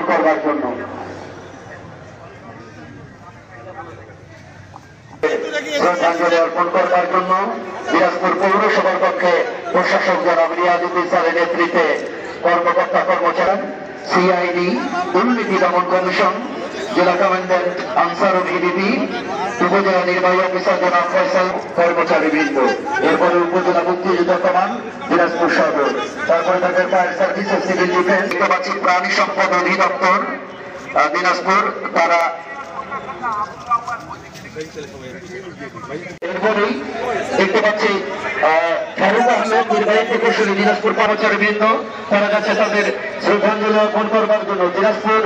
করবার জন্য শ্রদ্ধাঞ্জলি অর্পণ করবার জন্য দিনাজপুর পৌরসভার পক্ষে প্রশাসক জনাব রিয়াজউদ্দিন স্যারের নেতৃত্বে কর্মকর্তা কর্মচারী, সিআইডি, দুর্নীতি দমন কমিশন, জেলা কমান্ডার আনসারুল হিবিবি, উপজেলা নির্বাহী অফিসার জনাব ফয়সাল, কর্মচারীবৃন্দ, এরপরে উপজেলা মুক্তিযুদ্ধ কমান্ড দিনাজপুর সদর, তারপরে তাদের ফায়ার সার্ভিস ও সিভিল ডিফেন্স, প্রাণী সম্পদ অধিদপ্তর দিনাজপুর, তারা এরপরেই দেখতে পাচ্ছি ফারুক আহমেদ নির্বাহী প্রকৌশলী দিনাজপুর কর্মচারীবৃন্দ, তারা কাছে তাদের শ্রদ্ধাঞ্জলি অর্পণ করবার জন্য দিনাজপুর